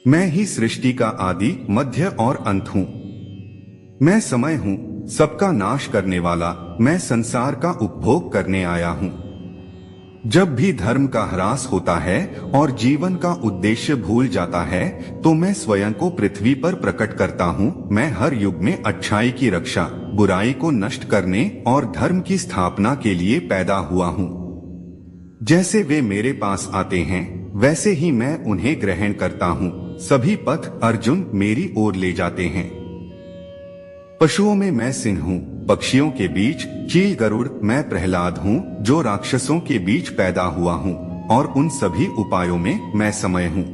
मैं ही सृष्टि का आदि, मध्य और अंत हूँ। मैं समय हूँ, सबका नाश करने वाला। मैं संसार का उपभोग करने आया हूँ। जब भी धर्म का ह्रास होता है और जीवन का उद्देश्य भूल जाता है, तो मैं स्वयं को पृथ्वी पर प्रकट करता हूँ। मैं हर युग में अच्छाई की रक्षा, बुराई को नष्ट करने और धर्म की स्थापना के लिए पैदा हुआ हूँ। जैसे वे मेरे पास आते हैं, वैसे ही मैं उन्हें ग्रहण करता हूँ। सभी पथ अर्जुन मेरी ओर ले जाते हैं। पशुओं में मैं सिंह हूँ, पक्षियों के बीच चील गरुड़। मैं प्रहलाद हूँ, जो राक्षसों के बीच पैदा हुआ हूँ, और उन सभी उपायों में मैं समय हूँ।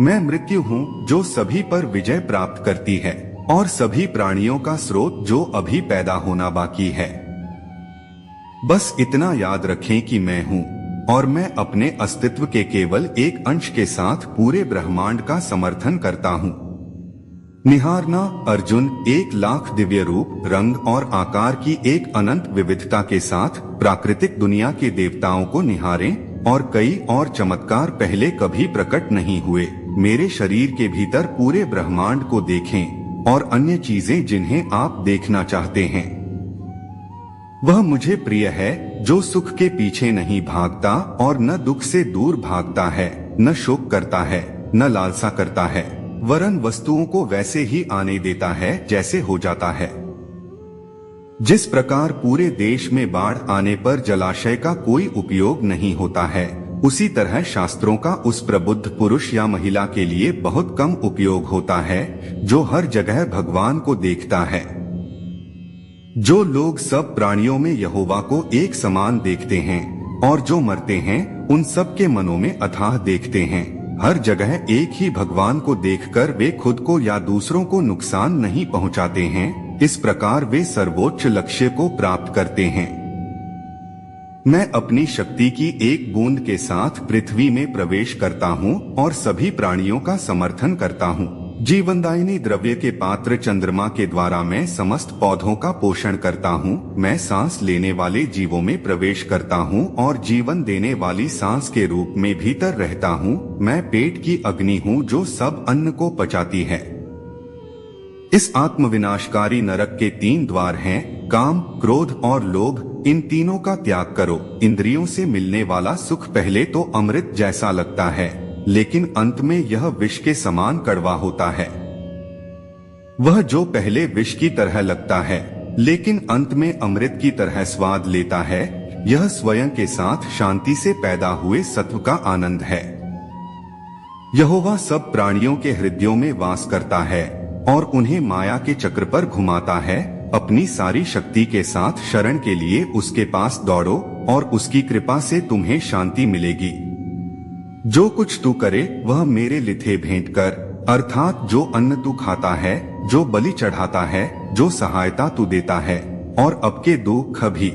मैं मृत्यु हूँ, जो सभी पर विजय प्राप्त करती है, और सभी प्राणियों का स्रोत, जो अभी पैदा होना बाकी है। बस इतना याद रखें कि मैं हूँ, और मैं अपने अस्तित्व के केवल एक अंश के साथ पूरे ब्रह्मांड का समर्थन करता हूँ। निहारना अर्जुन, 1,00,000 दिव्य रूप, रंग और आकार की एक अनंत विविधता के साथ प्राकृतिक दुनिया के देवताओं को निहारें, और कई और चमत्कार पहले कभी प्रकट नहीं हुए। मेरे शरीर के भीतर पूरे ब्रह्मांड को देखें, और अन्य चीजें जिन्हें आप देखना चाहते हैं। वह मुझे प्रिय है, जो सुख के पीछे नहीं भागता और न दुख से दूर भागता है, न शोक करता है, न लालसा करता है, वरन वस्तुओं को वैसे ही आने देता है जैसे हो जाता है। जिस प्रकार पूरे देश में बाढ़ आने पर जलाशय का कोई उपयोग नहीं होता है, उसी तरह शास्त्रों का उस प्रबुद्ध पुरुष या महिला के लिए बहुत कम उपयोग होता है, जो हर जगह भगवान को देखता है। जो लोग सब प्राणियों में यहोवा को एक समान देखते हैं, और जो मरते हैं उन सब के मनों में अथाह देखते हैं, हर जगह एक ही भगवान को देखकर वे खुद को या दूसरों को नुकसान नहीं पहुंचाते हैं, इस प्रकार वे सर्वोच्च लक्ष्य को प्राप्त करते हैं। मैं अपनी शक्ति की एक बूंद के साथ पृथ्वी में प्रवेश करता हूँ और सभी प्राणियों का समर्थन करता हूँ। जीवनदायिनी द्रव्य के पात्र चंद्रमा के द्वारा मैं समस्त पौधों का पोषण करता हूँ। मैं सांस लेने वाले जीवों में प्रवेश करता हूँ और जीवन देने वाली सांस के रूप में भीतर रहता हूँ। मैं पेट की अग्नि हूँ, जो सब अन्न को पचाती है। इस आत्मविनाशकारी नरक के 3 द्वार हैं, काम, क्रोध और लोभ। इन तीनों का त्याग करो। इंद्रियों से मिलने वाला सुख पहले तो अमृत जैसा लगता है, लेकिन अंत में यह विष के समान कड़वा होता है। वह जो पहले विष की तरह लगता है, लेकिन अंत में अमृत की तरह स्वाद लेता है, यह स्वयं के साथ शांति से पैदा हुए सत्व का आनंद है। यहोवा सब प्राणियों के हृदयों में वास करता है और उन्हें माया के चक्र पर घुमाता है। अपनी सारी शक्ति के साथ शरण के लिए उसके पास दौड़ो और उसकी कृपा से तुम्हें शांति मिलेगी। जो कुछ तू करे वह मेरे लिथे भेंट कर, अर्थात जो अन्न तू खाता है, जो बलि चढ़ाता है, जो सहायता तू देता है, और अब के दुख भी।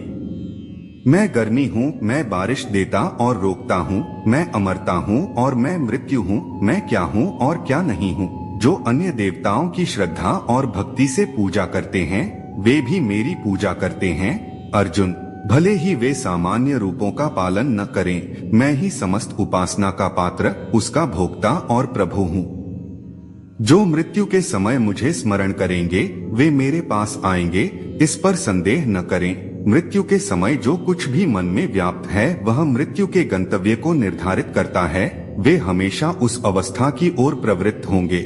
मैं गर्मी हूँ, मैं बारिश देता और रोकता हूँ, मैं अमरता हूँ और मैं मृत्यु हूँ। मैं क्या हूँ और क्या नहीं हूँ। जो अन्य देवताओं की श्रद्धा और भक्ति से पूजा करते हैं, वे भी मेरी पूजा करते हैं। अर्जुन, भले ही वे सामान्य रूपों का पालन न करें, मैं ही समस्त उपासना का पात्र, उसका भोक्ता और प्रभु हूँ। जो मृत्यु के समय मुझे स्मरण करेंगे, वे मेरे पास आएंगे, इस पर संदेह न करें। मृत्यु के समय जो कुछ भी मन में व्याप्त है, वह मृत्यु के गंतव्य को निर्धारित करता है। वे हमेशा उस अवस्था की ओर प्रवृत्त होंगे।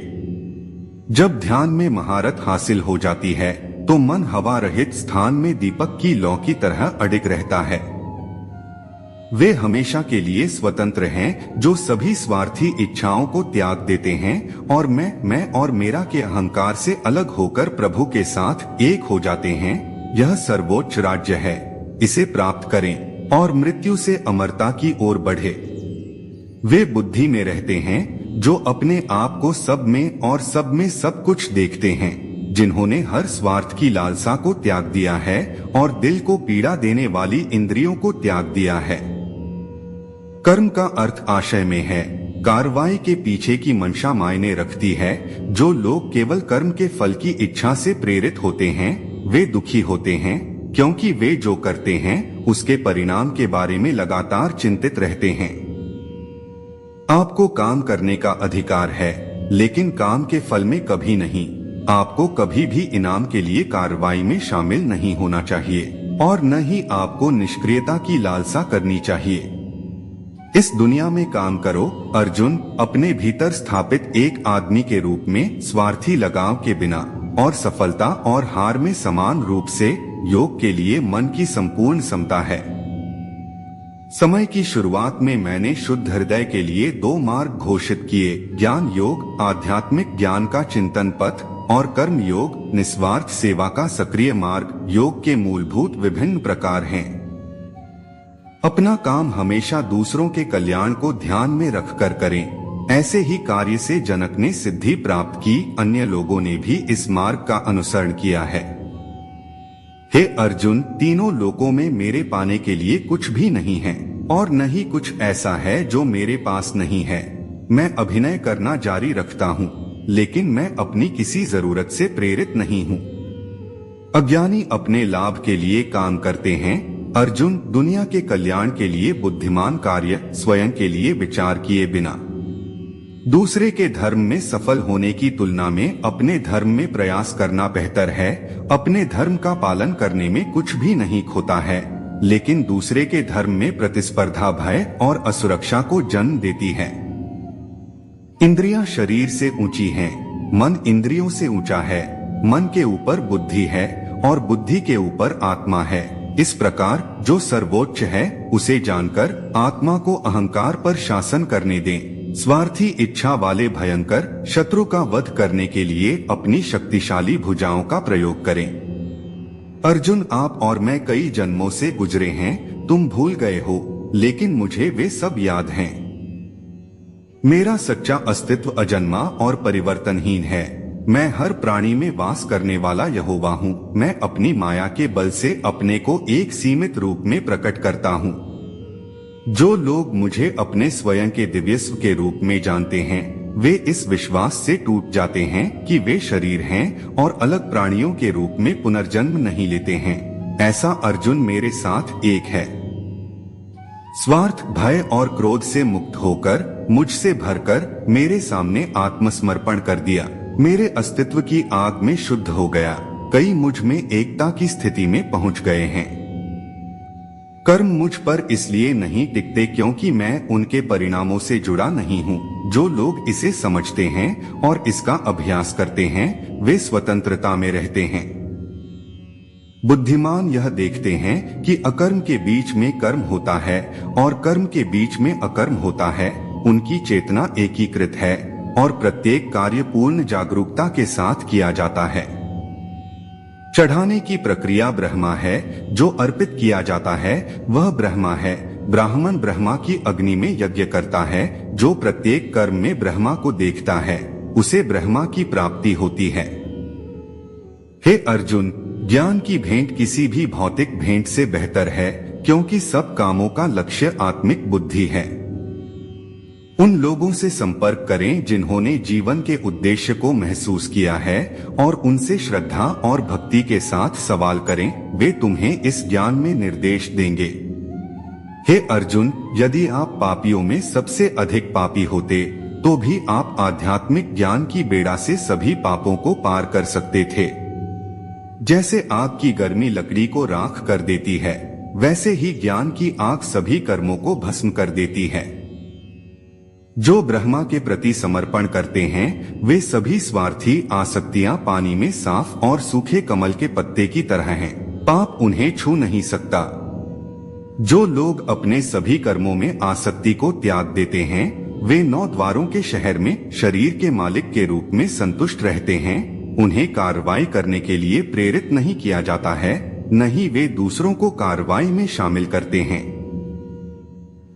जब ध्यान में महारत हासिल हो जाती है, तो मन हवा रहित स्थान में दीपक की लौ की तरह अडिग रहता है। वे हमेशा के लिए स्वतंत्र हैं, जो सभी स्वार्थी इच्छाओं को त्याग देते हैं और मैं और मेरा के अहंकार से अलग होकर प्रभु के साथ एक हो जाते हैं। यह सर्वोच्च राज्य है, इसे प्राप्त करें और मृत्यु से अमरता की ओर बढ़े। वे बुद्धि में रहते हैं, जो अपने आप को सब में और सब में सब कुछ देखते हैं, जिन्होंने हर स्वार्थ की लालसा को त्याग दिया है और दिल को पीड़ा देने वाली इंद्रियों को त्याग दिया है। कर्म का अर्थ आशय में है, कार्रवाई के पीछे की मंशा मायने रखती है। जो लोग केवल कर्म के फल की इच्छा से प्रेरित होते हैं, वे दुखी होते हैं, क्योंकि वे जो करते हैं उसके परिणाम के बारे में लगातार चिंतित रहते हैं। आपको काम करने का अधिकार है, लेकिन काम के फल में कभी नहीं। आपको कभी भी इनाम के लिए कार्रवाई में शामिल नहीं होना चाहिए और न ही आपको निष्क्रियता की लालसा करनी चाहिए। इस दुनिया में काम करो अर्जुन, अपने भीतर स्थापित एक आदमी के रूप में, स्वार्थी लगाव के बिना, और सफलता और हार में समान रूप से। योग के लिए मन की संपूर्ण समता है। समय की शुरुआत में मैंने शुद्ध हृदय के लिए 2 मार्ग घोषित किए, ज्ञान योग, आध्यात्मिक ज्ञान का चिंतन पथ, और कर्म योग, निस्वार्थ सेवा का सक्रिय मार्ग। योग के मूलभूत विभिन्न प्रकार हैं। अपना काम हमेशा दूसरों के कल्याण को ध्यान में रखकर करें। ऐसे ही कार्य से जनक ने सिद्धि प्राप्त की, अन्य लोगों ने भी इस मार्ग का अनुसरण किया है। हे अर्जुन, तीनों लोकों में मेरे पाने के लिए कुछ भी नहीं है और न ही कुछ ऐसा है जो मेरे पास नहीं है। मैं अभिनय करना जारी रखता हूँ, लेकिन मैं अपनी किसी जरूरत से प्रेरित नहीं हूँ। अज्ञानी अपने लाभ के लिए काम करते हैं। अर्जुन, दुनिया के कल्याण के लिए बुद्धिमान कार्य स्वयं के लिए विचार किए बिना दूसरे के धर्म में सफल होने की तुलना में अपने धर्म में प्रयास करना बेहतर है। अपने धर्म का पालन करने में कुछ भी नहीं खोता है, लेकिन दूसरे के धर्म में प्रतिस्पर्धा भय और असुरक्षा को जन्म देती है। इंद्रियां शरीर से ऊंची हैं, मन इंद्रियों से ऊंचा है। मन के ऊपर बुद्धि है और बुद्धि के ऊपर आत्मा है। इस प्रकार जो सर्वोच्च है उसे जानकर आत्मा को अहंकार पर शासन करने दें। स्वार्थी इच्छा वाले भयंकर शत्रु का वध करने के लिए अपनी शक्तिशाली भुजाओं का प्रयोग करें। अर्जुन, आप और मैं कई जन्मों से गुजरे हैं। तुम भूल गए हो, लेकिन मुझे वे सब याद हैं। मेरा सच्चा अस्तित्व अजन्मा और परिवर्तनहीन है। मैं हर प्राणी में वास करने वाला यहोवा हूँ। मैं अपनी माया के बल से अपने को एक सीमित रूप में प्रकट करता हूँ। जो लोग मुझे अपने स्वयं के दिव्यस्व के रूप में जानते हैं, वे इस विश्वास से टूट जाते हैं कि वे शरीर हैं और अलग प्राणियों के रूप में पुनर्जन्म नहीं लेते हैं। ऐसा अर्जुन मेरे साथ एक है। स्वार्थ, भय और क्रोध से मुक्त होकर, मुझसे भरकर मेरे सामने आत्मसमर्पण कर दिया। मेरे अस्तित्व की आग में शुद्ध हो गया। कई मुझ में एकता की स्थिति में पहुंच गए हैं। कर्म मुझ पर इसलिए नहीं टिकते क्योंकि मैं उनके परिणामों से जुड़ा नहीं हूँ। जो लोग इसे समझते हैं और इसका अभ्यास करते हैं, वे स्वतंत्रता में रहते हैं। बुद्धिमान यह देखते हैं कि अकर्म के बीच में कर्म होता है और कर्म के बीच में अकर्म होता है। उनकी चेतना एकीकृत है और प्रत्येक कार्य पूर्ण जागरूकता के साथ किया जाता है। चढ़ाने की प्रक्रिया ब्रह्मा है। जो अर्पित किया जाता है वह ब्रह्मा है। ब्राह्मण ब्रह्मा की अग्नि में यज्ञ करता है। जो प्रत्येक कर्म में ब्रह्मा को देखता है, उसे ब्रह्मा की प्राप्ति होती है। हे अर्जुन, ज्ञान की भेंट किसी भी भौतिक भेंट से बेहतर है, क्योंकि सब कामों का लक्ष्य आत्मिक बुद्धि है। उन लोगों से संपर्क करें जिन्होंने जीवन के उद्देश्य को महसूस किया है और उनसे श्रद्धा और भक्ति के साथ सवाल करें। वे तुम्हें इस ज्ञान में निर्देश देंगे। हे अर्जुन, यदि आप पापियों में सबसे अधिक पापी होते तो भी आप आध्यात्मिक ज्ञान की बेड़ा से सभी पापों को पार कर सकते थे। जैसे आग की गर्मी लकड़ी को राख कर देती है, वैसे ही ज्ञान की आग सभी कर्मों को भस्म कर देती है। जो ब्रह्मा के प्रति समर्पण करते हैं, वे सभी स्वार्थी आसक्तियां पानी में साफ और सूखे कमल के पत्ते की तरह हैं। पाप उन्हें छू नहीं सकता। जो लोग अपने सभी कर्मों में आसक्ति को त्याग देते हैं, वे 9 द्वारों के शहर में शरीर के मालिक के रूप में संतुष्ट रहते हैं। उन्हें कार्रवाई करने के लिए प्रेरित नहीं किया जाता है, न ही वे दूसरों को कार्रवाई में शामिल करते हैं।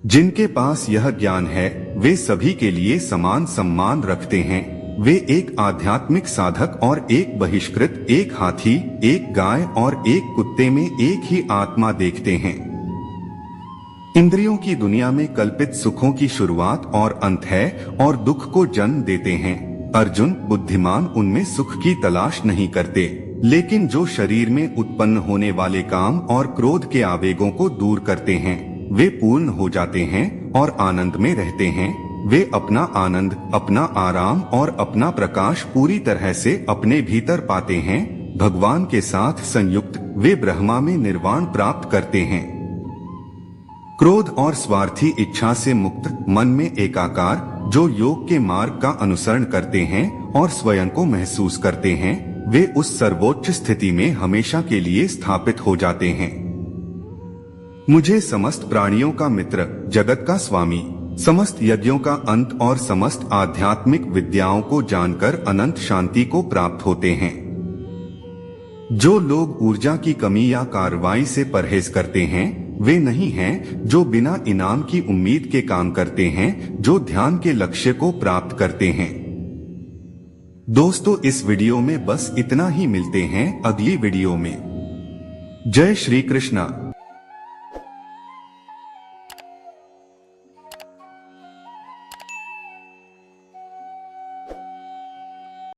जिनके पास यह ज्ञान है, वे सभी के लिए समान सम्मान रखते हैं। वे एक आध्यात्मिक साधक और एक बहिष्कृत, एक हाथी, एक गाय और एक कुत्ते में एक ही आत्मा देखते हैं। इंद्रियों की दुनिया में कल्पित सुखों की शुरुआत और अंत है और दुख को जन्म देते हैं। अर्जुन, बुद्धिमान उनमें सुख की तलाश नहीं करते, लेकिन जो शरीर में उत्पन्न होने वाले काम और क्रोध के आवेगों को दूर करते हैं, वे पूर्ण हो जाते हैं और आनंद में रहते हैं। वे अपना आनंद, अपना आराम और अपना प्रकाश पूरी तरह से अपने भीतर पाते हैं। भगवान के साथ संयुक्त वे ब्रह्मा में निर्वाण प्राप्त करते हैं। क्रोध और स्वार्थी इच्छा से मुक्त, मन में एकाकार, जो योग के मार्ग का अनुसरण करते हैं और स्वयं को महसूस करते हैं, वे उस सर्वोच्च स्थिति में हमेशा के लिए स्थापित हो जाते हैं। मुझे समस्त प्राणियों का मित्र, जगत का स्वामी, समस्त यज्ञों का अंत और समस्त आध्यात्मिक विद्याओं को जानकर अनंत शांति को प्राप्त होते हैं। जो लोग ऊर्जा की कमी या कार्रवाई से परहेज करते हैं, वे नहीं हैं जो बिना इनाम की उम्मीद के काम करते हैं, जो ध्यान के लक्ष्य को प्राप्त करते हैं। दोस्तों, इस वीडियो में बस इतना ही। मिलते हैं अगली वीडियो में। जय श्री कृष्णा।